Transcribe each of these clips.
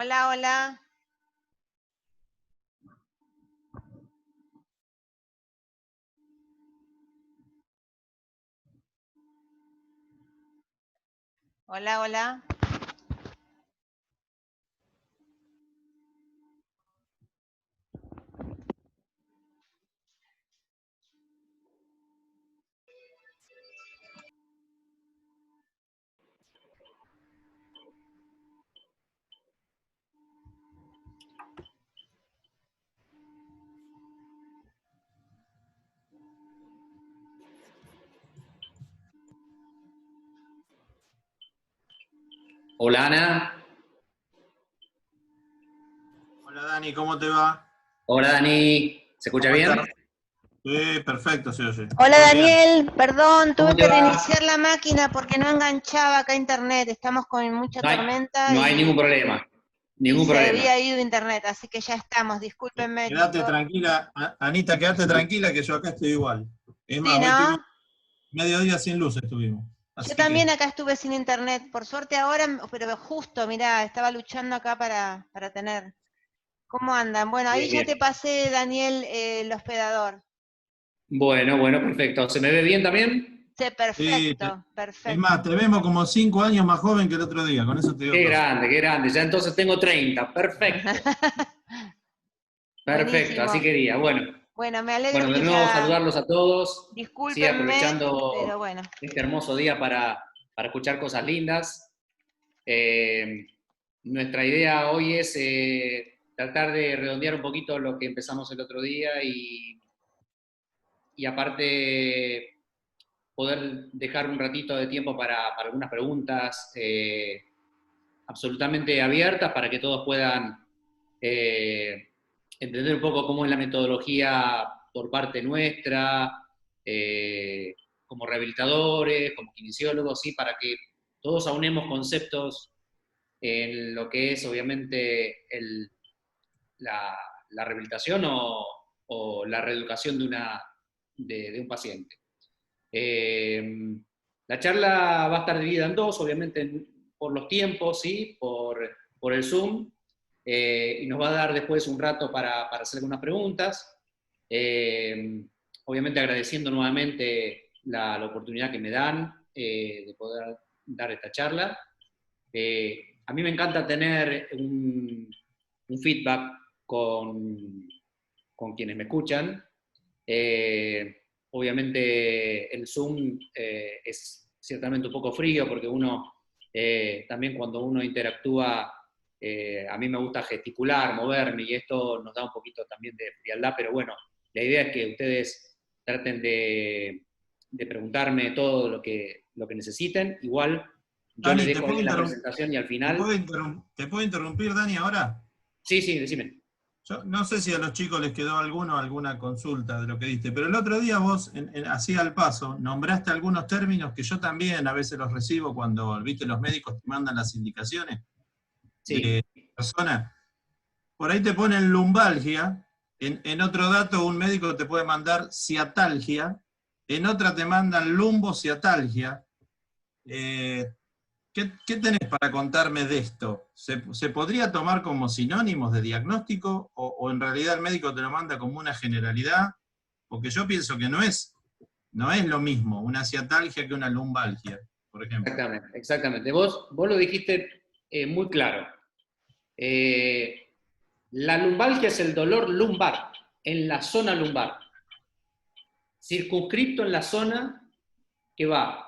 Hola, hola. Hola, hola. Hola Ana, Hola Dani, ¿cómo te va? hola Dani, ¿se escucha ¿Cómo estás? bien? Sí, perfecto, se oye. Hola, Muy bien. Daniel. Perdón, ¿Cómo tuve te que va? reiniciar la máquina porque no enganchaba acá internet. Estamos con mucha No hay, tormenta no hay y, ningún problema, y ningún se problema. había ido internet, así que ya estamos. Discúlpenme. Quédate tranquila, Anita, quédate tranquila que yo acá estoy igual. Es Sí, más, hoy tuvimos ¿no? medio día sin luz estuvimos. Yo Así también que, acá estuve sin internet. Por suerte ahora, pero justo, mirá, estaba luchando acá para tener. ¿Cómo andan? Bueno, ahí Bien, ya te bien. pasé, Daniel, el hospedador. Bueno, perfecto. ¿Se me ve bien también? Sí, sí, perfecto, es más, perfecto. te vemos como 5 años más joven que el otro día, con eso te digo Qué todo. grande, qué grande. Ya entonces tengo 30. Perfecto, perfecto. Así Buenísimo. quería. Bueno, me alegro Bueno, de que nuevo ya, saludarlos a todos. Sí, discúlpenme, pero aprovechando bueno. este hermoso día para escuchar cosas lindas. Eh, Nuestra idea hoy es tratar de redondear un poquito lo que empezamos el otro día y aparte poder dejar un ratito de tiempo para algunas preguntas absolutamente abiertas para que todos puedan eh, entender un poco cómo es la metodología por parte nuestra, eh, como rehabilitadores, como kinesiólogos, ¿sí? Para que todos aunemos conceptos en lo que es obviamente la, la rehabilitación o la reeducación de un paciente. Eh, la charla va a estar dividida en dos, obviamente por los tiempos, ¿sí? Por el Zoom, y nos va a dar después un rato para hacer algunas preguntas. Eh, Obviamente agradeciendo nuevamente la oportunidad que me dan de poder dar esta charla. A mí me encanta tener un feedback con quienes me escuchan. Obviamente el Zoom es ciertamente un poco frío porque uno, también cuando uno interactúa, a mí me gusta gesticular, moverme y esto nos da un poquito también de frialdad, pero bueno, la idea es que ustedes traten de preguntarme todo lo que necesiten. Igual yo les Dani, ¿te dejo puedo ahí en la interrumpir? presentación y al final. ¿Te puedo interrumpir, Dani, ahora? Sí, sí, decime. Yo no sé si a los chicos les quedó alguna consulta de lo que diste, pero el otro día vos, así al paso, nombraste algunos términos que yo también a veces los recibo cuando, viste, los médicos te mandan las indicaciones Sí, de persona. Por ahí te ponen lumbalgia, en otro dato un médico te puede mandar ciatalgia, en otra te mandan lumbociatalgia. Eh, ¿Qué tenés para contarme de esto? ¿Se podría tomar como sinónimos de diagnóstico o en realidad el médico te lo manda como una generalidad? Porque yo pienso que no es lo mismo una ciatalgia que una lumbalgia, por ejemplo. exactamente, exactamente. Vos lo dijiste muy claro. Eh, la lumbalgia es el dolor lumbar, en la zona lumbar, circunscripto en la zona que va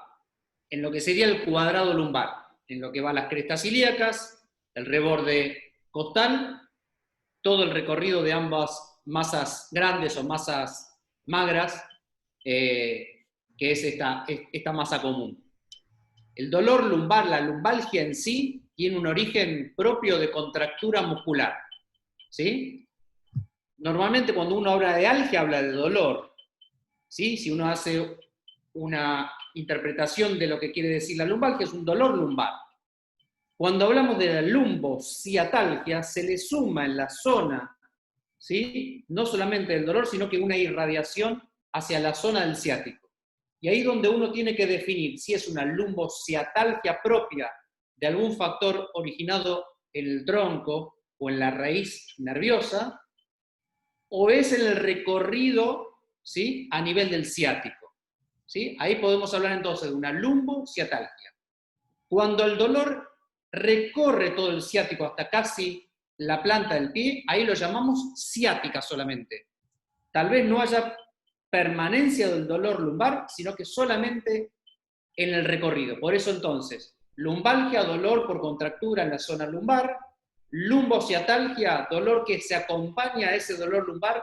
en lo que sería el cuadrado lumbar, en lo que va las crestas ilíacas, el reborde costal, todo el recorrido de ambas masas grandes o masas magras, que es esta masa común. El dolor lumbar, la lumbalgia en sí, tiene un origen propio de contractura muscular, ¿sí? Normalmente cuando uno habla de algia, habla de dolor, ¿sí? Si uno hace una interpretación de lo que quiere decir la lumbalgia, es un dolor lumbar. Cuando hablamos de la lumbociatalgia, se le suma en la zona, ¿sí? No solamente del dolor, sino que una irradiación hacia la zona del ciático. Y ahí es donde uno tiene que definir si es una lumbociatalgia propia de algún factor originado en el tronco o en la raíz nerviosa, o es en el recorrido, ¿sí?, a nivel del ciático, ¿sí? Ahí podemos hablar entonces de una lumbociatalgia. Cuando el dolor recorre todo el ciático hasta casi la planta del pie, ahí lo llamamos ciática solamente. Tal vez no haya permanencia del dolor lumbar, sino que solamente en el recorrido. Por eso entonces, lumbalgia, dolor por contractura en la zona lumbar; lumbociatalgia, dolor que se acompaña a ese dolor lumbar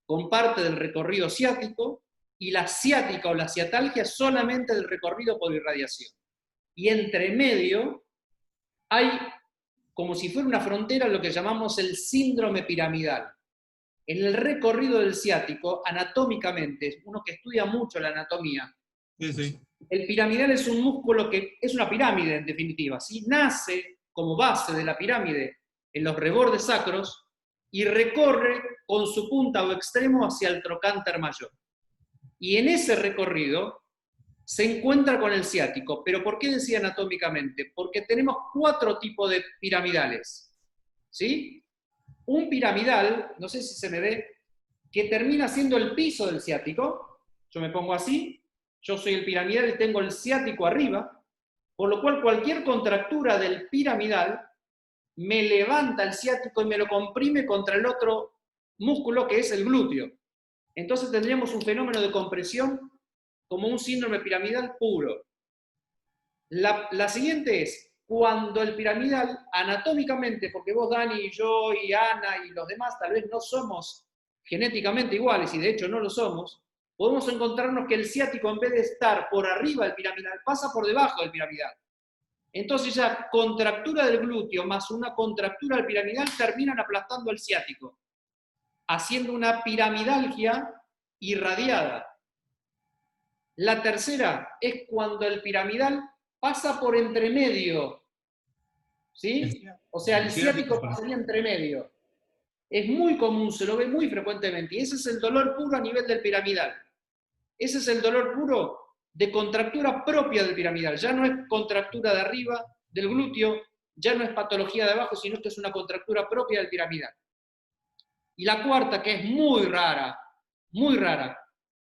con parte del recorrido ciático; y la ciática o la ciatalgia solamente del recorrido por irradiación. Y entre medio hay, como si fuera una frontera, lo que llamamos el síndrome piramidal. En el recorrido del ciático, anatómicamente, uno que estudia mucho la anatomía, Sí. el piramidal es un músculo que es una pirámide, en definitiva, ¿sí? Nace como base de la pirámide en los rebordes sacros y recorre con su punta o extremo hacia el trocánter mayor. Y en ese recorrido se encuentra con el ciático. ¿Pero por qué decía anatómicamente? Porque tenemos 4 tipos de piramidales, ¿sí? Un piramidal, no sé si se me ve, que termina siendo el piso del ciático. Yo me pongo así, yo soy el piramidal y tengo el ciático arriba, por lo cual cualquier contractura del piramidal me levanta el ciático y me lo comprime contra el otro músculo que es el glúteo. Entonces tendríamos un fenómeno de compresión como un síndrome piramidal puro. La siguiente es, cuando el piramidal, anatómicamente, porque vos, Dani, y yo, y Ana, y los demás, tal vez no somos genéticamente iguales, y de hecho no lo somos, podemos encontrarnos que el ciático, en vez de estar por arriba del piramidal, pasa por debajo del piramidal. Entonces ya contractura del glúteo más una contractura del piramidal terminan aplastando el ciático, haciendo una piramidalgia irradiada. La tercera es cuando el piramidal pasa por entremedio, ¿sí? O sea, el ciático pasaría entremedio. Es muy común, se lo ve muy frecuentemente, y ese es el dolor puro a nivel del piramidal. Ese es el dolor puro de contractura propia del piramidal. Ya no es contractura de arriba del glúteo, ya no es patología de abajo, sino que es una contractura propia del piramidal. Y la cuarta, que es muy rara,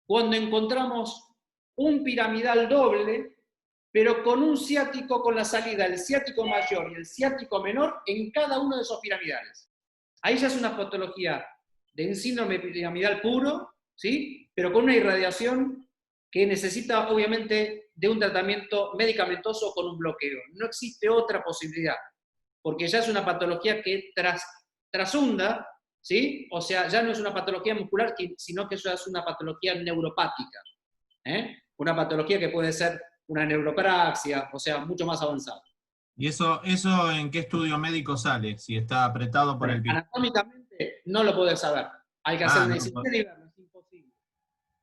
cuando encontramos un piramidal doble, pero con un ciático con la salida, el ciático mayor y el ciático menor en cada uno de esos piramidales. Ahí ya es una patología de un síndrome piramidal puro, ¿sí?, pero con una irradiación que necesita obviamente de un tratamiento medicamentoso con un bloqueo. No existe otra posibilidad, porque ya es una patología que trasunda, ¿sí? O sea, ya no es una patología muscular, sino que ya es una patología neuropática. Una patología que puede ser una neuropraxia, o sea, mucho más avanzada. ¿Y eso en qué estudio médico sale? Si está apretado por el pie. Anatómicamente no lo podés saber. Hay que hacer una disciplina y verlo, es imposible.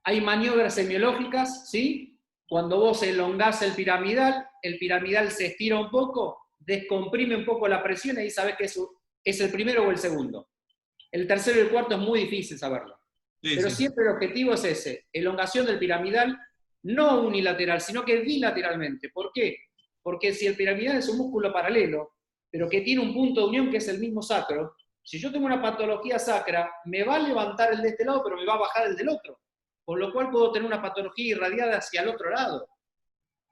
Hay maniobras semiológicas, ¿sí? Cuando vos elongás el piramidal se estira un poco, descomprime un poco la presión y ahí sabés que es el primero o el segundo. El tercero y el cuarto es muy difícil saberlo. Sí, pero siempre el objetivo es ese, elongación del piramidal, no unilateral, sino que bilateralmente. ¿Por qué? Porque si el piramidal es un músculo paralelo, pero que tiene un punto de unión que es el mismo sacro, si yo tengo una patología sacra, me va a levantar el de este lado, pero me va a bajar el del otro. Con lo cual puedo tener una patología irradiada hacia el otro lado.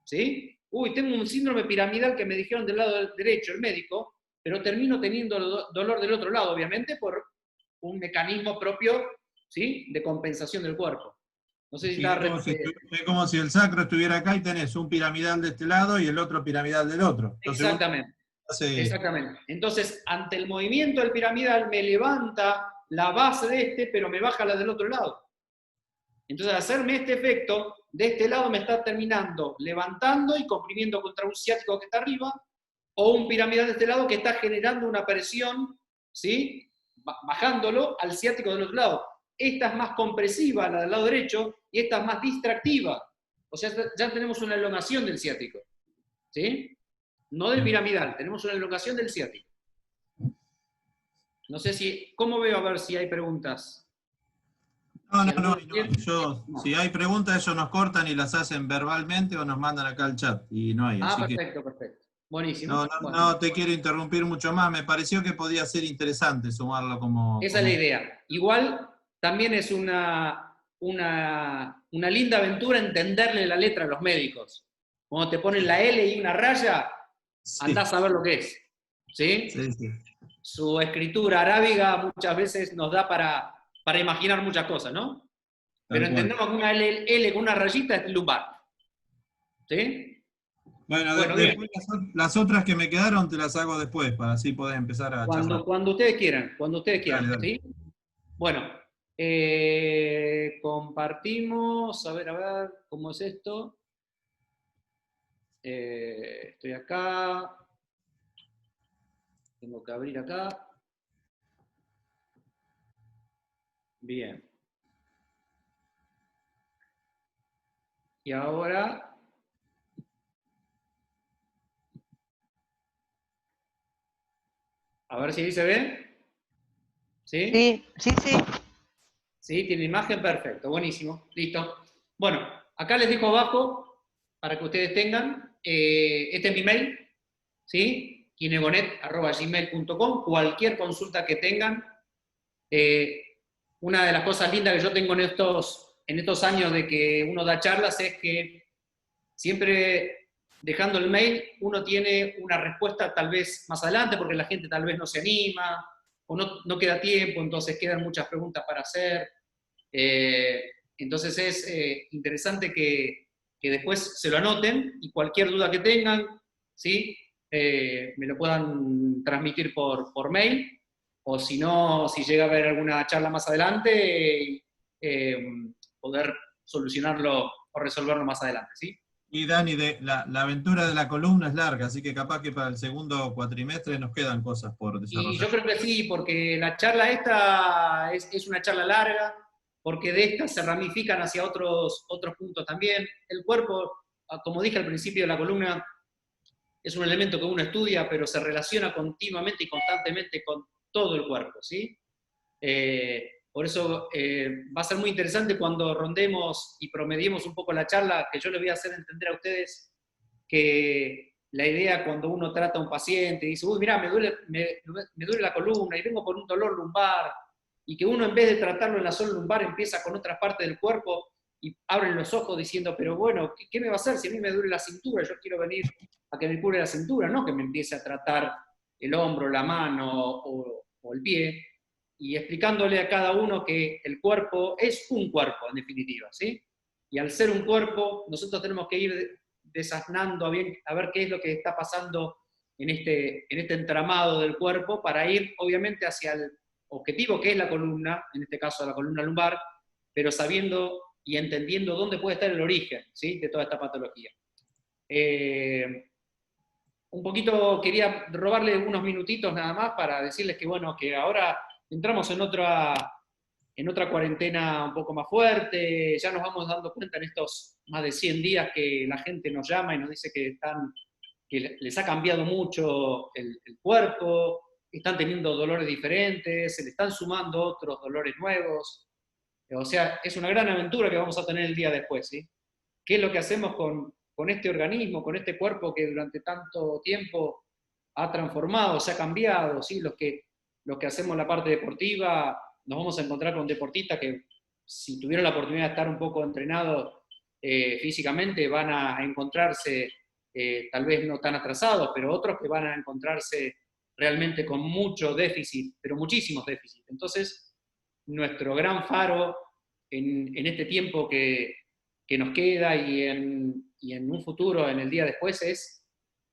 ¿Sí? Uy, tengo un síndrome piramidal que me dijeron del lado derecho, el médico, pero termino teniendo dolor del otro lado, obviamente, por un mecanismo propio, ¿sí?, de compensación del cuerpo. No sé si sí, es como si el sacro estuviera acá y tenés un piramidal de este lado y el otro piramidal del otro. Entonces, exactamente. Entonces, ante el movimiento del piramidal me levanta la base de este, pero me baja la del otro lado. Entonces, al hacerme este efecto, de este lado me está terminando levantando y comprimiendo contra un ciático que está arriba, o un piramidal de este lado que está generando una presión, ¿sí?, bajándolo al ciático del otro lado. Esta es más compresiva, la del lado derecho, y esta es más distractiva. O sea, ya tenemos una elongación del ciático. ¿Sí? No del piramidal, tenemos una elongación del ciático. No sé si, ¿cómo veo? A ver si hay preguntas. No. Si hay preguntas, ellos nos cortan y las hacen verbalmente o nos mandan acá al chat. Y no hay. Perfecto. Buenísimo. No, Bueno, no te quiero interrumpir mucho más, me pareció que podía ser interesante sumarlo como... esa es la idea. Igual también es una linda aventura entenderle la letra a los médicos. Cuando te ponen la L y una raya, Sí, andás a ver lo que es. ¿Sí? sí, sí. Su escritura arábiga muchas veces nos da para imaginar muchas cosas, ¿no? Pero Tal cual. entendemos que una L con una rayita es lumbar. ¿Sí? Bueno, Bueno, bien. después las otras que me quedaron te las hago después, para así podés empezar a charlar. Cuando ustedes quieran, Dale, dale. ¿sí? Bueno, compartimos, a ver, ¿cómo es esto? Estoy acá, tengo que abrir acá. Bien. Y ahora... A ver si se ve. ¿Sí? Sí, sí, sí. ¿Sí? ¿Tiene imagen? Perfecto, buenísimo. Listo. Bueno, acá les dejo abajo para que ustedes tengan. Este es mi mail, ¿sí? kinegonet@gmail.com. Cualquier consulta que tengan. Una de las cosas lindas que yo tengo en estos años de que uno da charlas es que siempre dejando el mail uno tiene una respuesta tal vez más adelante porque la gente tal vez no se anima o no queda tiempo, entonces quedan muchas preguntas para hacer. Entonces es interesante que después se lo anoten y cualquier duda que tengan, ¿sí? Me lo puedan transmitir por mail, o si no, si llega a haber alguna charla más adelante, poder solucionarlo o resolverlo más adelante, ¿sí? Y Dani, la aventura de la columna es larga, así que capaz que para el segundo cuatrimestre nos quedan cosas por Y desarrollar. yo creo que sí, porque la charla esta es una charla larga, porque de esta se ramifican hacia otros puntos también. El cuerpo, como dije al principio de la columna, es un elemento que uno estudia, pero se relaciona continuamente y constantemente con todo el cuerpo, ¿sí? Por eso va a ser muy interesante cuando rondemos y promediemos un poco la charla, que yo les voy a hacer entender a ustedes que la idea cuando uno trata a un paciente y dice, uy, mirá, me duele la columna y vengo por un dolor lumbar, y que uno en vez de tratarlo en la zona lumbar empieza con otras partes del cuerpo y abren los ojos diciendo, pero bueno, ¿qué me va a hacer si a mí me duele la cintura? Yo quiero venir a que me cure la cintura, no que me empiece a tratar el hombro, la mano o el pie, y explicándole a cada uno que el cuerpo es un cuerpo, en definitiva, ¿sí? Y al ser un cuerpo, nosotros tenemos que ir desasnando a ver qué es lo que está pasando en este entramado del cuerpo para ir, obviamente, hacia el objetivo que es la columna, en este caso la columna lumbar, pero sabiendo y entendiendo dónde puede estar el origen, ¿sí?, de toda esta patología. Un poquito quería robarle unos minutitos nada más para decirles que, bueno, que ahora entramos en otra cuarentena un poco más fuerte, ya nos vamos dando cuenta en estos más de 100 días que la gente nos llama y nos dice que les ha cambiado mucho el cuerpo, están teniendo dolores diferentes, se le están sumando otros dolores nuevos. O sea, es una gran aventura que vamos a tener el día después, ¿sí? ¿Qué es lo que hacemos con este organismo, con este cuerpo que durante tanto tiempo ha transformado, se ha cambiado, ¿sí? Los que hacemos la parte deportiva, nos vamos a encontrar con deportistas que si tuvieron la oportunidad de estar un poco entrenados físicamente van a encontrarse tal vez no tan atrasados, pero otros que van a encontrarse realmente con mucho déficit, pero muchísimos déficits. Entonces, nuestro gran faro en este tiempo que nos queda y en un futuro, en el día después, es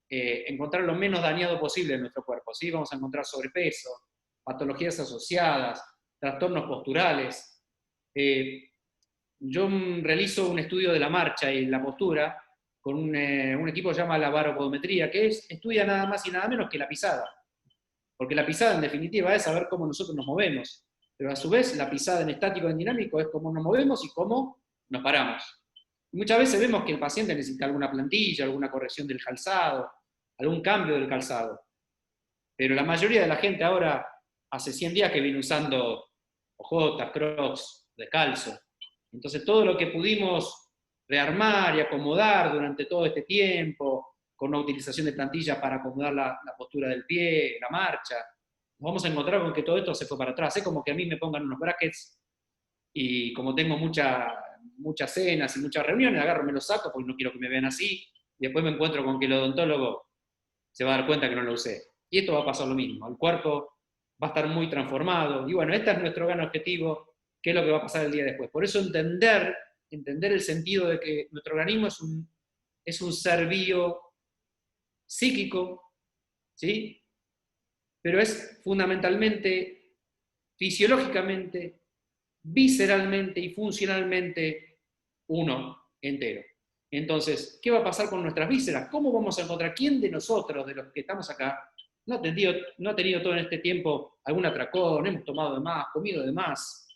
encontrar lo menos dañado posible en nuestro cuerpo, ¿sí? Vamos a encontrar sobrepeso, patologías asociadas, trastornos posturales. Yo realizo un estudio de la marcha y la postura con un equipo que se llama la baropodometría, que estudia nada más y nada menos que la pisada. Porque la pisada, en definitiva, es saber cómo nosotros nos movemos. Pero a su vez, la pisada en estático y en dinámico es cómo nos movemos y cómo nos paramos. Y muchas veces vemos que el paciente necesita alguna plantilla, alguna corrección del calzado, algún cambio del calzado. Pero la mayoría de la gente ahora, hace 100 días que viene usando ojotas, crocs, descalzo. Entonces todo lo que pudimos rearmar y acomodar durante todo este tiempo, con una utilización de plantilla para acomodar la postura del pie, la marcha. Nos vamos a encontrar con que todo esto se fue para atrás. Es como que a mí me pongan unos brackets y como tengo muchas cenas y muchas reuniones, agarro, me los saco porque no quiero que me vean así, y después me encuentro con que el odontólogo se va a dar cuenta que no lo usé. Y esto va a pasar lo mismo, el cuerpo va a estar muy transformado, y bueno, este es nuestro gran objetivo, qué es lo que va a pasar el día después. Por eso entender el sentido de que nuestro organismo es un ser vivo psíquico, ¿sí? Pero es fundamentalmente, fisiológicamente, visceralmente y funcionalmente uno entero. Entonces, ¿qué va a pasar con nuestras vísceras? ¿Cómo vamos a encontrar quién de nosotros, de los que estamos acá, no ha tenido todo en este tiempo algún atracón, hemos tomado de más, comido de más?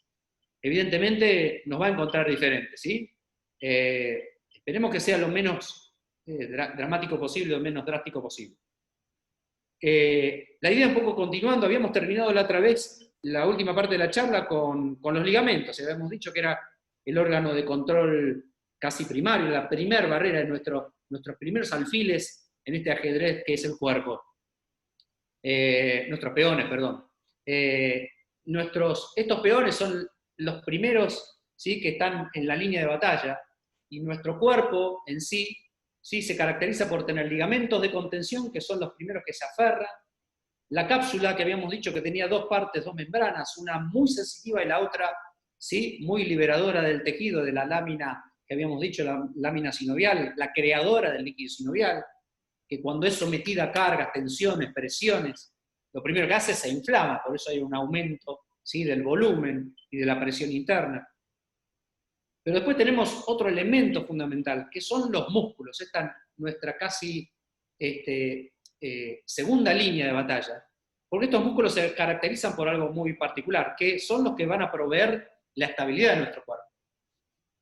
Evidentemente nos va a encontrar diferentes, ¿sí? Esperemos que sea lo menos dramático posible, lo menos drástico posible. La idea un poco continuando, habíamos terminado la otra vez la última parte de la charla con los ligamentos. Habíamos dicho que era el órgano de control casi primario, la primer barrera de nuestros primeros alfiles en este ajedrez que es el cuerpo. Nuestros peones, perdón. Estos peones son los primeros, ¿sí?, que están en la línea de batalla, y nuestro cuerpo en sí, ¿sí?, se caracteriza por tener ligamentos de contención, que son los primeros que se aferran, la cápsula, que habíamos dicho que tenía dos partes, dos membranas, una muy sensitiva y la otra, ¿sí?, muy liberadora del tejido, de la lámina, que habíamos dicho, la lámina sinovial, la creadora del líquido sinovial, que cuando es sometida a cargas, tensiones, presiones, lo primero que hace es se inflama, por eso hay un aumento, ¿sí?, del volumen y de la presión interna. Pero después tenemos otro elemento fundamental, que son los músculos, esta nuestra casi segunda línea de batalla, porque estos músculos se caracterizan por algo muy particular, que son los que van a proveer la estabilidad de nuestro cuerpo.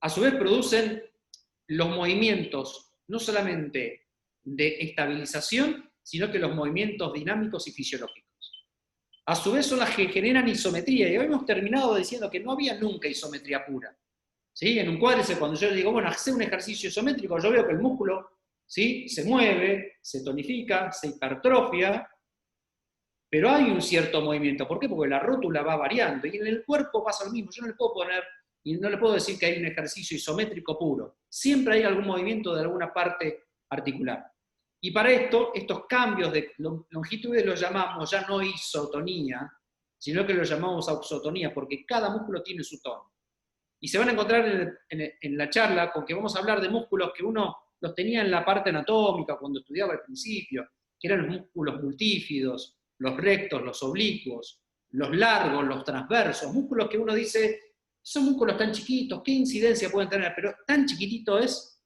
A su vez producen los movimientos, no solamente de estabilización, sino que los movimientos dinámicos y fisiológicos. A su vez son las que generan isometría, y hoy hemos terminado diciendo que no había nunca isometría pura. ¿Sí? En un cuádriceps, cuando yo digo, bueno, hace un ejercicio isométrico, yo veo que el músculo, ¿sí?, se mueve, se tonifica, se hipertrofia, pero hay un cierto movimiento. ¿Por qué? Porque la rótula va variando, y en el cuerpo pasa lo mismo. Yo no le puedo poner, y no le puedo decir que hay un ejercicio isométrico puro. Siempre hay algún movimiento de alguna parte articular. Y para esto, estos cambios de longitudes los llamamos ya no isotonía, sino que los llamamos auxotonía, porque cada músculo tiene su tono. Y se van a encontrar en la charla con que vamos a hablar de músculos que uno los tenía en la parte anatómica cuando estudiaba al principio, que eran los músculos multífidos, los rectos, los oblicuos, los largos, los transversos, músculos que uno dice, son músculos tan chiquitos, ¿qué incidencia pueden tener? Pero tan chiquitito es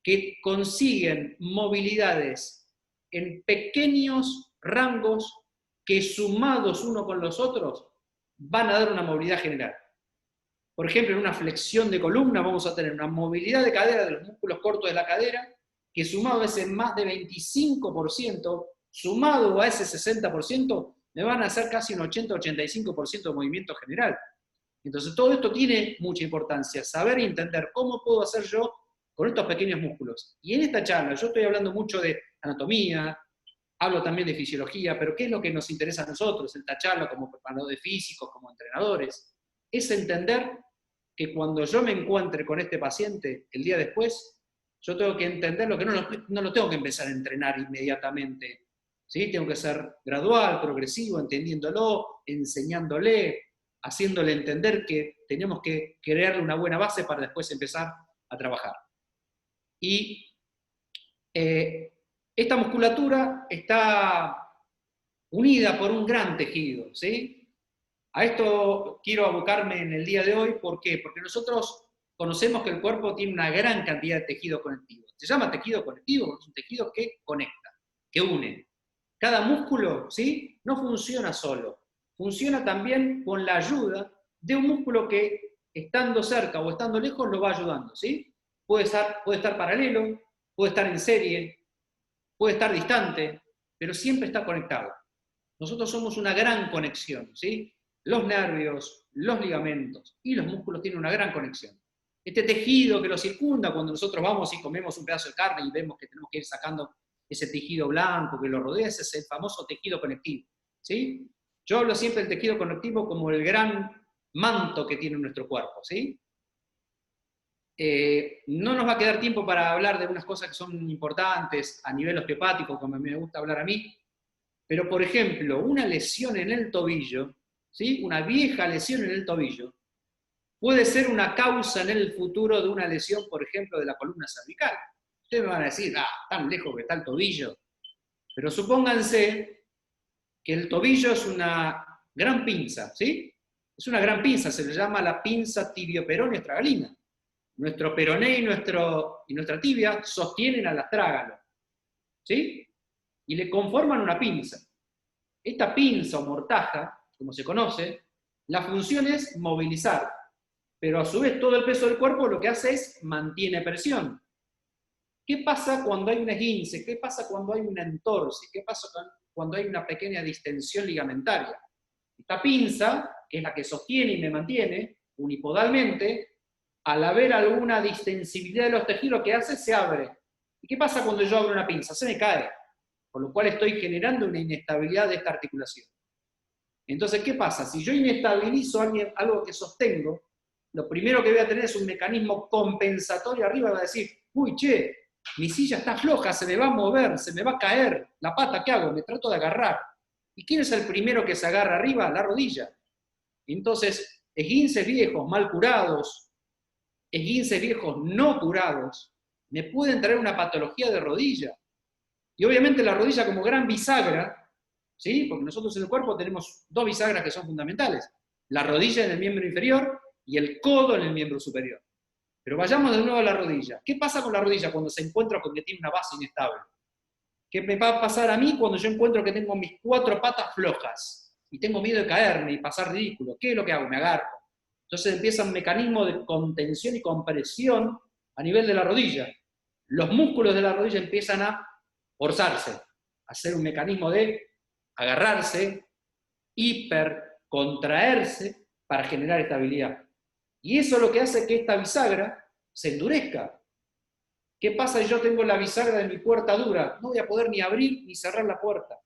que consiguen movilidades en pequeños rangos que sumados uno con los otros van a dar una movilidad general. Por ejemplo, en una flexión de columna vamos a tener una movilidad de cadera de los músculos cortos de la cadera, que sumado a ese más de 25%, sumado a ese 60%, me van a hacer casi un 80-85% de movimiento general. Entonces todo esto tiene mucha importancia, saber y entender cómo puedo hacer yo con estos pequeños músculos. Y en esta charla yo estoy hablando mucho de anatomía, hablo también de fisiología, pero ¿qué es lo que nos interesa a nosotros en esta charla como preparadores físicos, como entrenadores? Es entender que cuando yo me encuentre con este paciente el día después, yo tengo que entenderlo, que no lo tengo que empezar a entrenar inmediatamente, ¿sí? Tengo que ser gradual, progresivo, entendiéndolo, enseñándole, haciéndole entender que tenemos que crearle una buena base para después empezar a trabajar. Y esta musculatura está unida por un gran tejido, ¿sí? A esto quiero abocarme en el día de hoy, ¿por qué? Porque nosotros conocemos que el cuerpo tiene una gran cantidad de tejido conectivo. Se llama tejido conectivo porque es un tejido que conecta, que une. Cada músculo, ¿sí?, no funciona solo, funciona también con la ayuda de un músculo que, estando cerca o estando lejos, lo va ayudando, ¿sí? Puede estar paralelo, puede estar en serie, puede estar distante, pero siempre está conectado. Nosotros somos una gran conexión, ¿sí? Los nervios, los ligamentos y los músculos tienen una gran conexión. Este tejido que lo circunda, cuando nosotros vamos y comemos un pedazo de carne y vemos que tenemos que ir sacando ese tejido blanco que lo rodea, ese es el famoso tejido conectivo, ¿sí? Yo hablo siempre del tejido conectivo como el gran manto que tiene nuestro cuerpo, ¿sí? No nos va a quedar tiempo para hablar de unas cosas que son importantes a nivel osteopático, como me gusta hablar a mí, pero por ejemplo, una lesión en el tobillo, ¿sí? Una vieja lesión en el tobillo, puede ser una causa en el futuro de una lesión, por ejemplo, de la columna cervical. Ustedes me van a decir, tan lejos que está el tobillo, pero supónganse que el tobillo es una gran pinza, ¿sí? Es una gran pinza, se le llama la pinza tibioperoneo astragalina. Nuestro peroné y nuestra tibia sostienen al astrágalo, ¿sí? Y le conforman una pinza. Esta pinza o mortaja, como se conoce, la función es movilizar, pero a su vez todo el peso del cuerpo lo que hace es mantiene presión. ¿Qué pasa cuando hay un esguince? ¿Qué pasa cuando hay una entorse? ¿Qué pasa cuando hay una pequeña distensión ligamentaria? Esta pinza, que es la que sostiene y me mantiene unipodalmente, al haber alguna distensibilidad de los tejidos, lo que hace se abre. ¿Y qué pasa cuando yo abro una pinza? Se me cae, por lo cual estoy generando una inestabilidad de esta articulación. Entonces, ¿qué pasa? Si yo inestabilizo algo que sostengo, lo primero que voy a tener es un mecanismo compensatorio arriba, va a decir, uy, che, mi silla está floja, se me va a mover, se me va a caer la pata, ¿qué hago? Me trato de agarrar. ¿Y quién es el primero que se agarra arriba? La rodilla. Entonces, esguinces viejos mal curados, esguinces viejos no curados, me pueden traer una patología de rodilla. Y obviamente la rodilla como gran bisagra, ¿sí? Porque nosotros en el cuerpo tenemos dos bisagras que son fundamentales. La rodilla en el miembro inferior y el codo en el miembro superior. Pero vayamos de nuevo a la rodilla. ¿Qué pasa con la rodilla cuando se encuentra con que tiene una base inestable? ¿Qué me va a pasar a mí cuando yo encuentro que tengo mis 4 patas flojas y tengo miedo de caerme y pasar ridículo? ¿Qué es lo que hago? Me agarro. Entonces empieza un mecanismo de contención y compresión a nivel de la rodilla. Los músculos de la rodilla empiezan a forzarse, a hacer un mecanismo de agarrarse, hipercontraerse para generar estabilidad. Y eso es lo que hace que esta bisagra se endurezca. ¿Qué pasa si yo tengo la bisagra de mi puerta dura? No voy a poder ni abrir ni cerrar la puerta.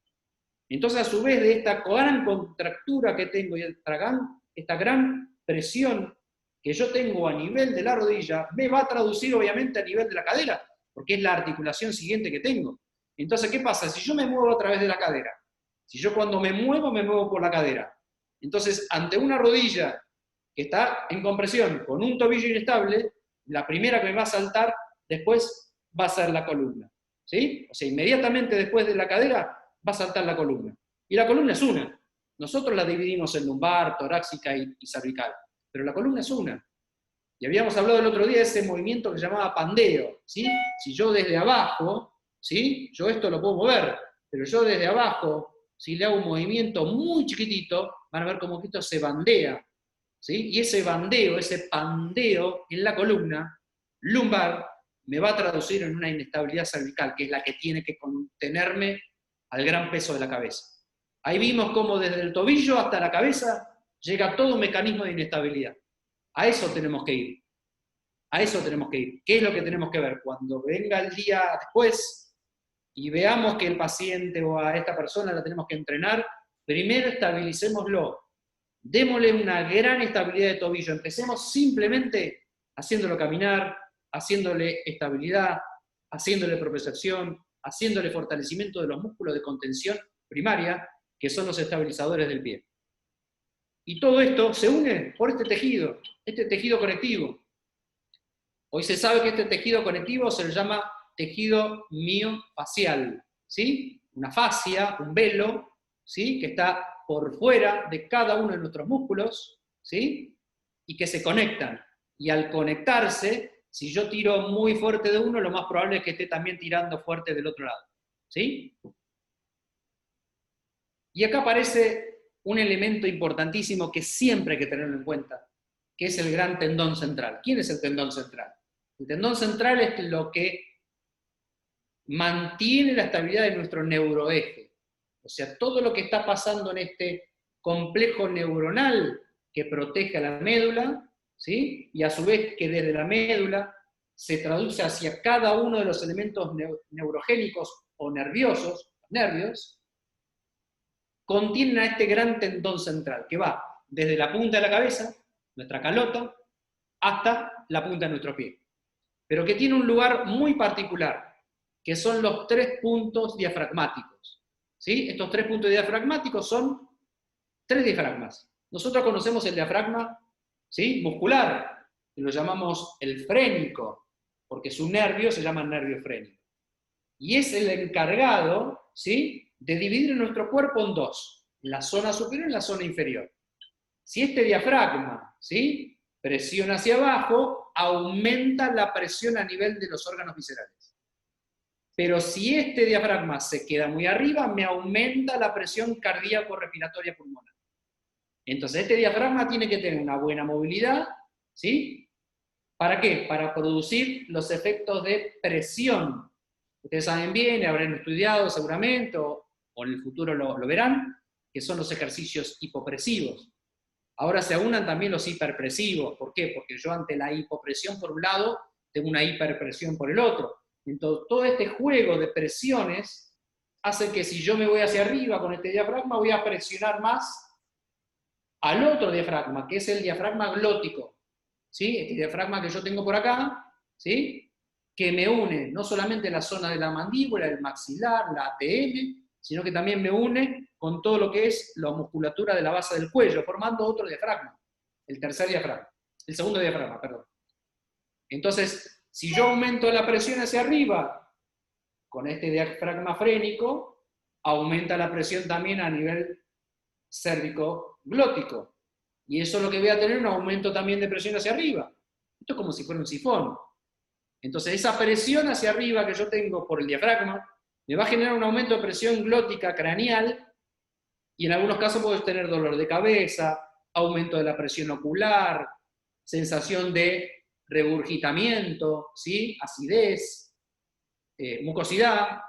Entonces, a su vez, de esta gran contractura que tengo y esta gran presión que yo tengo a nivel de la rodilla, me va a traducir obviamente a nivel de la cadera, porque es la articulación siguiente que tengo. Entonces, ¿qué pasa? Si yo me muevo a través de la cadera, si yo cuando me muevo por la cadera, entonces, ante una rodilla que está en compresión, con un tobillo inestable, la primera que me va a saltar después va a ser la columna, ¿sí? O sea, inmediatamente después de la cadera va a saltar la columna. Y la columna es una. Nosotros la dividimos en lumbar, torácica y cervical, pero la columna es una. Y habíamos hablado el otro día de ese movimiento que se llamaba pandeo, ¿sí? Si yo desde abajo, ¿sí? Yo esto lo puedo mover, pero yo desde abajo, si le hago un movimiento muy chiquitito, van a ver cómo esto se bandea, ¿sí? Y ese bandeo, ese pandeo en la columna lumbar me va a traducir en una inestabilidad cervical, que es la que tiene que contenerme al gran peso de la cabeza. Ahí vimos cómo desde el tobillo hasta la cabeza llega todo un mecanismo de inestabilidad. A eso tenemos que ir. A eso tenemos que ir. ¿Qué es lo que tenemos que ver? Cuando venga el día después y veamos que el paciente o a esta persona la tenemos que entrenar, primero estabilicémoslo. Démosle una gran estabilidad de tobillo. Empecemos simplemente haciéndolo caminar, haciéndole estabilidad, haciéndole propiocepción, haciéndole fortalecimiento de los músculos de contención primaria, que son los estabilizadores del pie. Y todo esto se une por este tejido conectivo. Hoy se sabe que este tejido conectivo se le llama tejido miofacial, ¿sí? Una fascia, un velo, ¿sí? Que está por fuera de cada uno de nuestros músculos, ¿sí? Y que se conectan. Y al conectarse, si yo tiro muy fuerte de uno, lo más probable es que esté también tirando fuerte del otro lado, ¿sí? Y acá aparece un elemento importantísimo que siempre hay que tenerlo en cuenta, que es el gran tendón central. ¿Quién es el tendón central? El tendón central es lo que mantiene la estabilidad de nuestro neuroeje. O sea, todo lo que está pasando en este complejo neuronal que protege a la médula, ¿sí? Y a su vez que desde la médula se traduce hacia cada uno de los elementos neurogénicos o nerviosos, nervios, contienen a este gran tendón central, que va desde la punta de la cabeza, nuestra calota, hasta la punta de nuestro pie. Pero que tiene un lugar muy particular, que son los 3 puntos diafragmáticos. ¿Sí? Estos 3 puntos diafragmáticos son 3 diafragmas. Nosotros conocemos el diafragma, ¿sí?, muscular, que lo llamamos el frénico, porque su nervio se llama nervio frénico. Y es el encargado, ¿sí?, de dividir nuestro cuerpo en 2, la zona superior y la zona inferior. Si este diafragma, ¿sí?, presiona hacia abajo, aumenta la presión a nivel de los órganos viscerales. Pero si este diafragma se queda muy arriba, me aumenta la presión cardíaco-respiratoria pulmonar. Entonces este diafragma tiene que tener una buena movilidad, ¿sí? ¿Para qué? Para producir los efectos de presión. Ustedes saben bien, habrán estudiado seguramente, o en el futuro lo verán, que son los ejercicios hipopresivos. Ahora se aunan también los hiperpresivos. ¿Por qué? Porque yo ante la hipopresión por un lado, tengo una hiperpresión por el otro. Entonces todo este juego de presiones hace que si yo me voy hacia arriba con este diafragma, voy a presionar más al otro diafragma, que es el diafragma glótico. ¿Sí? Este diafragma que yo tengo por acá, ¿sí?, que me une no solamente la zona de la mandíbula, el maxilar, la ATM, sino que también me une con todo lo que es la musculatura de la base del cuello, formando otro diafragma, el segundo diafragma, perdón. Entonces, si yo aumento la presión hacia arriba con este diafragma frénico, aumenta la presión también a nivel cérvico-glótico. Y eso es lo que voy a tener, un aumento también de presión hacia arriba. Esto es como si fuera un sifón. Entonces esa presión hacia arriba que yo tengo por el diafragma, me va a generar un aumento de presión glótica craneal, y en algunos casos puedo tener dolor de cabeza, aumento de la presión ocular, sensación de regurgitamiento, ¿sí?, acidez, mucosidad,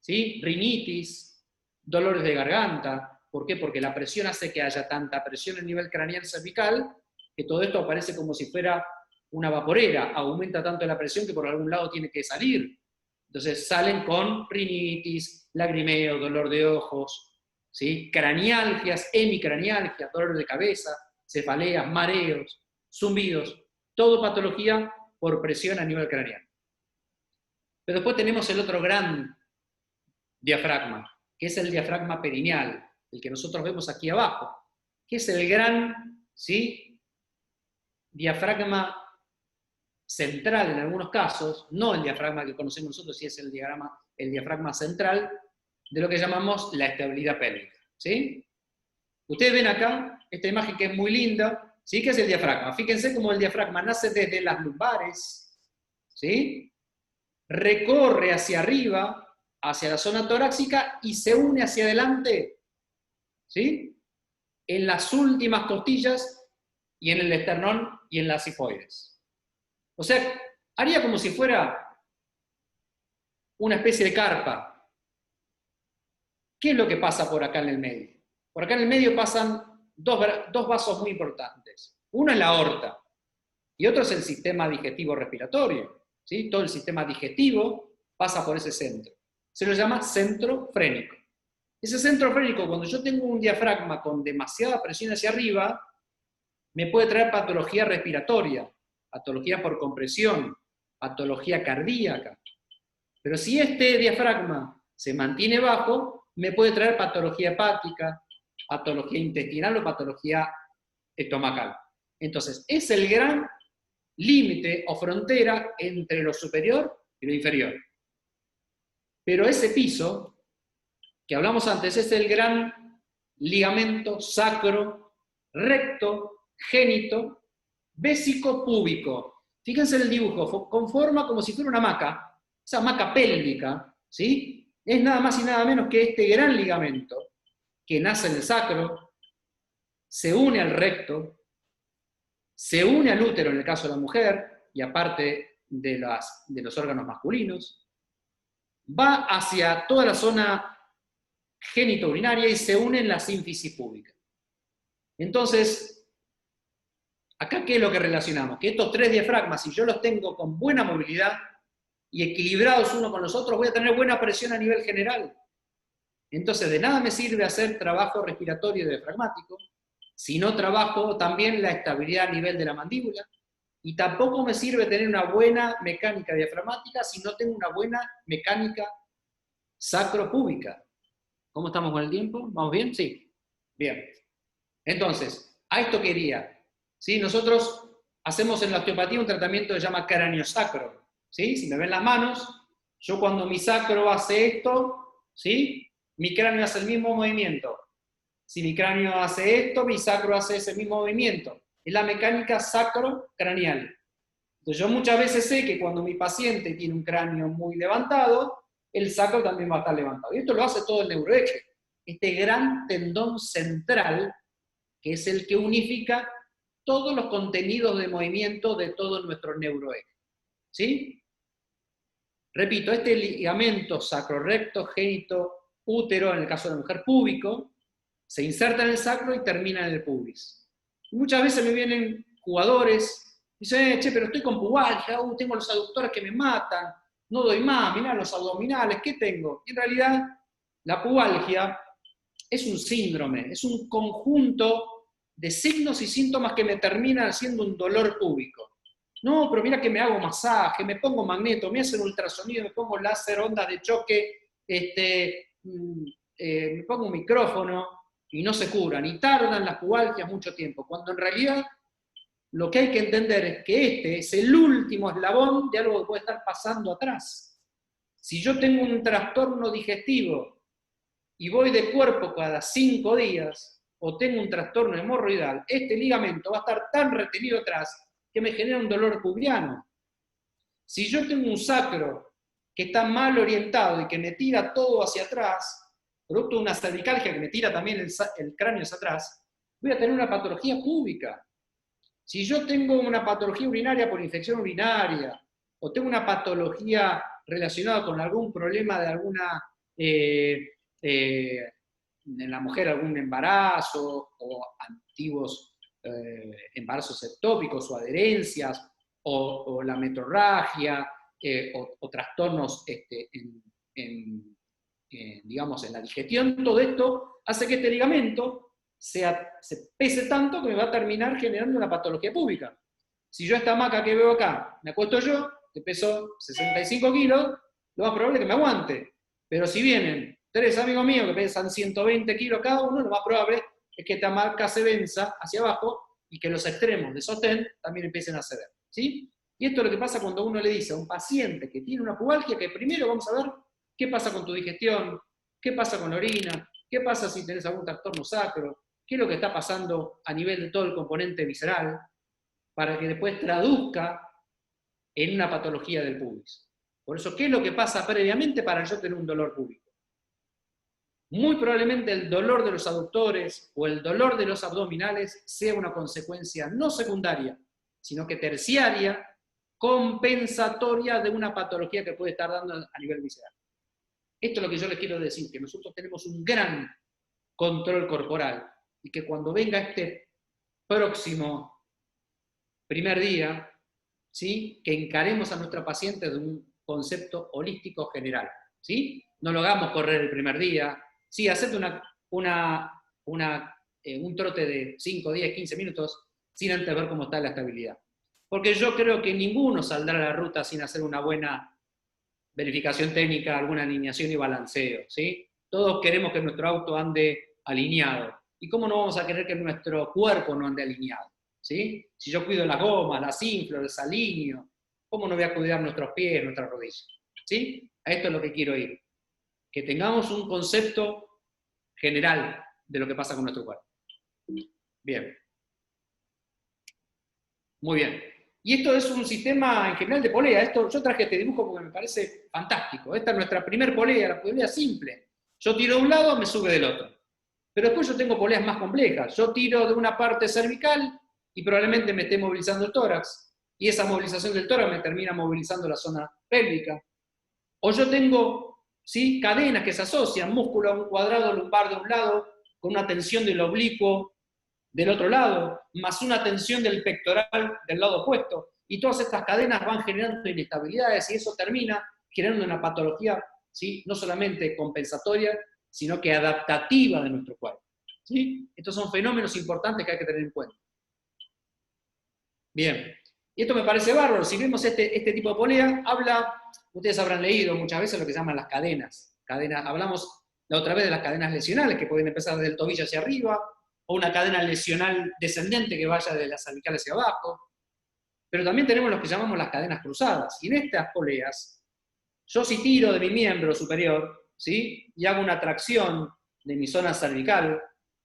¿sí?, rinitis, dolores de garganta. ¿Por qué? Porque la presión hace que haya tanta presión a nivel craneal cervical, que todo esto aparece como si fuera una vaporera, aumenta tanto la presión que por algún lado tiene que salir. Entonces salen con rinitis, lagrimeo, dolor de ojos, ¿sí?, cranialgias, hemicranialgias, dolor de cabeza, cefaleas, mareos, zumbidos, todo patología por presión a nivel craneal. Pero después tenemos el otro gran diafragma, que es el diafragma perineal, el que nosotros vemos aquí abajo, que es el gran, ¿sí?, diafragma central en algunos casos, no el diafragma que conocemos nosotros, si es el diafragma central, de lo que llamamos la estabilidad pélvica, ¿sí? Ustedes ven acá esta imagen que es muy linda, ¿sí?, que es el diafragma. Fíjense cómo el diafragma nace desde las lumbares, ¿sí?, recorre hacia arriba, hacia la zona torácica y se une hacia adelante, ¿sí?, en las últimas costillas y en el esternón y en las sifoides. O sea, haría como si fuera una especie de carpa. ¿Qué es lo que pasa por acá en el medio? Por acá en el medio pasan dos vasos muy importantes. Uno es la aorta y otro es el sistema digestivo respiratorio, ¿sí? Todo el sistema digestivo pasa por ese centro. Se lo llama centro frénico. Ese centro frénico, cuando yo tengo un diafragma con demasiada presión hacia arriba, me puede traer patología respiratoria, patología por compresión, patología cardíaca. Pero si este diafragma se mantiene bajo, me puede traer patología hepática, patología intestinal o patología estomacal. Entonces, es el gran límite o frontera entre lo superior y lo inferior. Pero ese piso, que hablamos antes, es el gran ligamento sacro, recto, génito, vésico-púbico. Fíjense en el dibujo, con forma como si fuera una hamaca, esa hamaca pélvica, ¿sí?, es nada más y nada menos que este gran ligamento que nace en el sacro, se une al recto, se une al útero en el caso de la mujer, y aparte de los órganos masculinos, va hacia toda la zona genitourinaria y se une en la sínfisis púbica. Entonces, acá, ¿qué es lo que relacionamos? Que estos 3 diafragmas, si yo los tengo con buena movilidad, y equilibrados uno con los otros, voy a tener buena presión a nivel general. Entonces, de nada me sirve hacer trabajo respiratorio y diafragmático si no trabajo también la estabilidad a nivel de la mandíbula, y tampoco me sirve tener una buena mecánica diafragmática si no tengo una buena mecánica sacropúbica. ¿Cómo estamos con el tiempo? ¿Vamos bien? Sí. Bien. Entonces, a esto quería. ¿Sí? Nosotros hacemos en la osteopatía un tratamiento que se llama cráneo-sacro. ¿Sí? Si me ven las manos, yo cuando mi sacro hace esto, ¿sí? Mi cráneo hace el mismo movimiento. Si mi cráneo hace esto, mi sacro hace ese mismo movimiento. Es la mecánica sacro-craneal. Entonces yo muchas veces sé que cuando mi paciente tiene un cráneo muy levantado, el sacro también va a estar levantado. Y esto lo hace todo el neuroeje. Este gran tendón central, que es el que unifica todos los contenidos de movimiento de todo nuestro neuroeje. ¿Sí? Repito, este ligamento sacro-recto, génito, útero, en el caso de la mujer púbico, se inserta en el sacro y termina en el pubis. Y muchas veces me vienen jugadores, dicen, che, pero estoy con pubalgia, tengo los aductores que me matan, no doy más, mirá los abdominales, ¿qué tengo? Y en realidad, la pubalgia es un síndrome, es un conjunto de signos y síntomas que me terminan haciendo un dolor púbico. No, pero mira que me hago masaje, me pongo magneto, me hacen ultrasonido, me pongo láser, ondas de choque, me pongo un micrófono y no se curan, y tardan las pubalgias mucho tiempo, cuando en realidad lo que hay que entender es que este es el último eslabón de algo que puede estar pasando atrás. Si yo tengo un trastorno digestivo y voy de cuerpo cada 5 días, o tengo un trastorno hemorroidal, este ligamento va a estar tan retenido atrás que me genera un dolor pubiano. Si yo tengo un sacro que está mal orientado y que me tira todo hacia atrás, producto de una cervicalgia que me tira también el cráneo hacia atrás, voy a tener una patología púbica. Si yo tengo una patología urinaria por infección urinaria, o tengo una patología relacionada con algún problema de alguna, en la mujer algún embarazo, o antiguos embarazos ectópicos, o adherencias, o la metrorragia, o trastornos digamos, en la digestión, todo esto hace que este ligamento se pese tanto que me va a terminar generando una patología púbica. Si yo esta hamaca que veo acá, me acuesto yo, que peso 65 kilos, lo más probable es que me aguante. Pero si vienen 3 amigos míos que pesan 120 kilos cada uno, lo más probable es que esta hamaca se venza hacia abajo y que los extremos de sostén también empiecen a ceder. ¿Sí? Y esto es lo que pasa cuando uno le dice a un paciente que tiene una pubalgia, que primero vamos a ver qué pasa con tu digestión, qué pasa con la orina, qué pasa si tenés algún trastorno sacro, qué es lo que está pasando a nivel de todo el componente visceral, para que después traduzca en una patología del pubis. Por eso, ¿qué es lo que pasa previamente para yo tener un dolor púbico? Muy probablemente el dolor de los aductores o el dolor de los abdominales sea una consecuencia no secundaria, sino que terciaria, compensatoria de una patología que puede estar dando a nivel visceral. Esto es lo que yo les quiero decir, que nosotros tenemos un gran control corporal y que cuando venga este próximo primer día, ¿sí?, que encaremos a nuestra paciente de un concepto holístico general. ¿Sí? No lo hagamos correr el primer día. Sí, hacete un trote de 5, 10, 15 minutos sin antes ver cómo está la estabilidad. Porque yo creo que ninguno saldrá a la ruta sin hacer una buena verificación técnica, alguna alineación y balanceo. ¿Sí? Todos queremos que nuestro auto ande alineado. ¿Y cómo no vamos a querer que nuestro cuerpo no ande alineado? ¿Sí? Si yo cuido las gomas, las inflo, los alineo, ¿cómo no voy a cuidar nuestros pies, nuestras rodillas? ¿Sí? A esto es lo que quiero ir. Que tengamos un concepto general de lo que pasa con nuestro cuerpo. Bien. Muy bien. Y esto es un sistema en general de polea. Yo traje este dibujo porque me parece fantástico. Esta es nuestra primer polea, la polea simple. Yo tiro de un lado, me sube del otro. Pero después yo tengo poleas más complejas. Yo tiro de una parte cervical y probablemente me esté movilizando el tórax. Y esa movilización del tórax me termina movilizando la zona pélvica. O yo tengo, ¿sí?, cadenas que se asocian, músculo a un cuadrado lumbar de un lado, con una tensión del oblicuo del otro lado, más una tensión del pectoral del lado opuesto. y todas estas cadenas van generando inestabilidades y eso termina generando una patología, ¿sí? No solamente compensatoria, sino que adaptativa de nuestro cuerpo. ¿Sí? Estos son fenómenos importantes que hay que tener en cuenta. Bien, y esto me parece bárbaro. Si vemos este tipo de polea, ustedes habrán leído muchas veces lo que se llaman las cadenas. Hablamos la otra vez de las cadenas lesionales, que pueden empezar desde el tobillo hacia arriba, o una cadena lesional descendente que vaya de las cervicales hacia abajo. Pero también tenemos lo que llamamos las cadenas cruzadas. Y en estas poleas, yo si tiro de mi miembro superior, ¿sí? Y hago una tracción de mi zona cervical,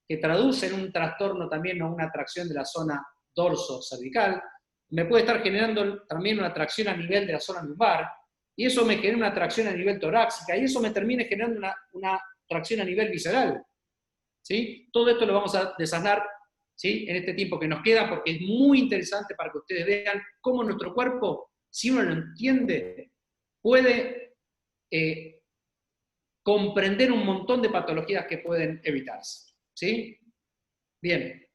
que traduce en un trastorno también o una tracción de la zona dorso cervical, me puede estar generando también una tracción a nivel de la zona lumbar, y eso me genera una tracción a nivel torácica, y eso me termina generando una tracción a nivel visceral. ¿Sí? Todo esto lo vamos a desasnar, ¿sí? En este tiempo que nos queda, porque es muy interesante para que ustedes vean cómo nuestro cuerpo, si uno lo entiende, puede comprender un montón de patologías que pueden evitarse. ¿Sí? Bien.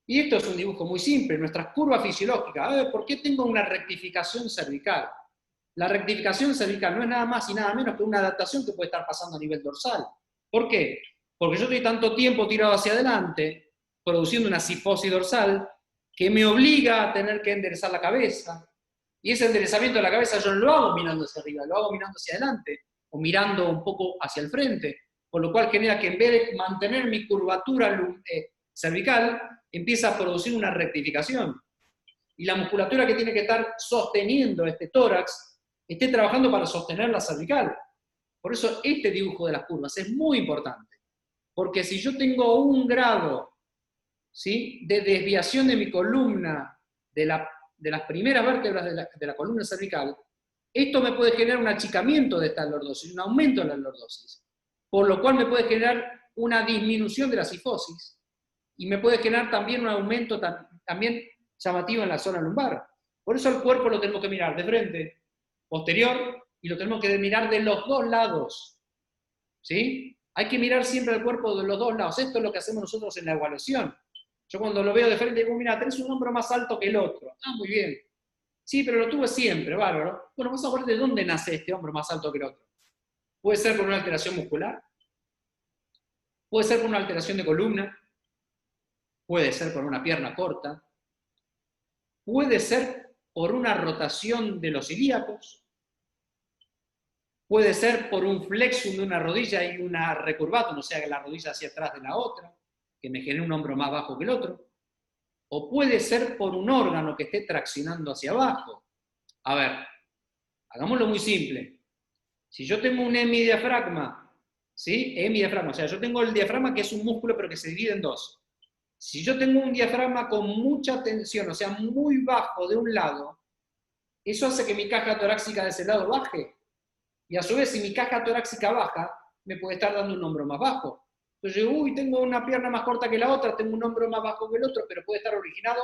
Y esto es un dibujo muy simple, nuestras curvas fisiológicas. A ver, ¿por qué tengo una rectificación cervical? La rectificación cervical no es nada más y nada menos que una adaptación que puede estar pasando a nivel dorsal. ¿Por qué? Porque yo estoy tanto tiempo tirado hacia adelante, produciendo una cifosis dorsal, que me obliga a tener que enderezar la cabeza. Y ese enderezamiento de la cabeza yo no lo hago mirando hacia arriba, lo hago mirando hacia adelante, o mirando un poco hacia el frente. Por lo cual genera que en vez de mantener mi curvatura cervical, empieza a producir una rectificación. Y la musculatura que tiene que estar sosteniendo este tórax, esté trabajando para sostener la cervical. Por eso este dibujo de las curvas es muy importante. Porque si yo tengo 1 grado, ¿sí?, de desviación de mi columna, de las primeras vértebras de la columna cervical, esto me puede generar un achicamiento de esta lordosis, un aumento de la lordosis. Por lo cual me puede generar una disminución de la cifosis y me puede generar también un aumento también llamativo en la zona lumbar. Por eso el cuerpo lo tenemos que mirar de frente, posterior, y lo tenemos que mirar de los 2 lados. ¿Sí? Hay que mirar siempre el cuerpo de los 2 lados. Esto es lo que hacemos nosotros en la evaluación. Yo cuando lo veo de frente digo, mira, tenés un hombro más alto que el otro. Ah, muy bien. Sí, pero lo tuve siempre, bárbaro. Bueno, vamos a ver de dónde nace este hombro más alto que el otro. Puede ser por una alteración muscular, puede ser por una alteración de columna, puede ser por una pierna corta, puede ser por una rotación de los ilíacos, puede ser por un flexum de una rodilla y una recurvatum, o sea que la rodilla hacia atrás de la otra, que me genere un hombro más bajo que el otro, o puede ser por un órgano que esté traccionando hacia abajo. A ver, hagámoslo muy simple. Si yo tengo un hemidiafragma, ¿sí? Hemidiafragma, o sea, yo tengo el diafragma que es un músculo pero que se divide en 2. Si yo tengo un diafragma con mucha tensión, o sea, muy bajo de un lado, eso hace que mi caja torácica de ese lado baje. Y a su vez, si mi caja torácica baja, me puede estar dando un hombro más bajo. Entonces yo, tengo una pierna más corta que la otra, tengo un hombro más bajo que el otro, pero puede estar originado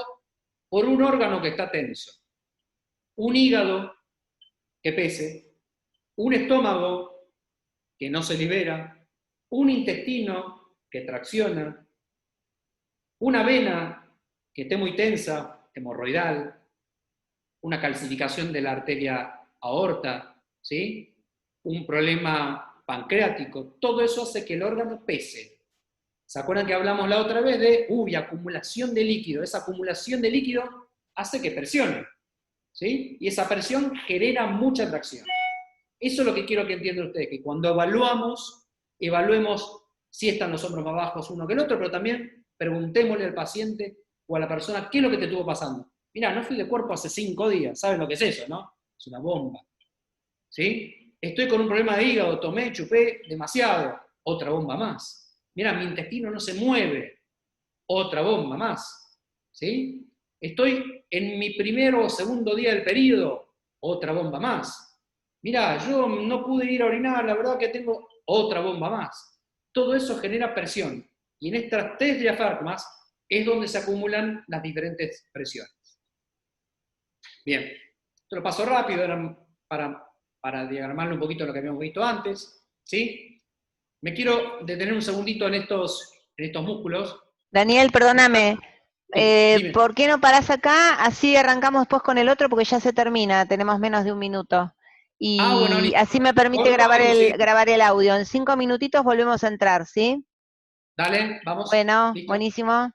por un órgano que está tenso. Un hígado que pese, un estómago que no se libera, un intestino que tracciona, una vena que esté muy tensa, hemorroidal, una calcificación de la arteria aorta, ¿sí? Un problema pancreático, todo eso hace que el órgano pese. ¿Se acuerdan que hablamos la otra vez de, acumulación de líquido? Esa acumulación de líquido hace que presione, ¿sí? Y esa presión genera mucha tracción. Eso es lo que quiero que entiendan ustedes, que cuando evaluemos si están los hombros más bajos uno que el otro, pero también preguntémosle al paciente o a la persona qué es lo que te estuvo pasando. Mirá, no fui de cuerpo hace 5 días, ¿sabes lo que es eso, no? Es una bomba. ¿Sí? Estoy con un problema de hígado, tomé, chupé demasiado, otra bomba más. Mirá, mi intestino no se mueve, otra bomba más. ¿Sí? Estoy en mi primero o segundo día del periodo, otra bomba más. Mirá, yo no pude ir a orinar, la verdad que tengo otra bomba más. Todo eso genera presión. Y en estas 3 diafragmas es donde se acumulan las diferentes presiones. Bien, esto lo paso rápido, era para diagramarlo un poquito lo que habíamos visto antes. ¿Sí? Me quiero detener un segundito en estos músculos. Daniel, perdóname. Dime. ¿Por qué no parás acá? Así arrancamos después con el otro porque ya se termina, tenemos menos de un minuto. Y Bueno, listo. así me permite Hoy podemos seguir. grabar el audio. En 5 minutitos volvemos a entrar, ¿sí? Dale, vamos. Bueno, Listo. buenísimo.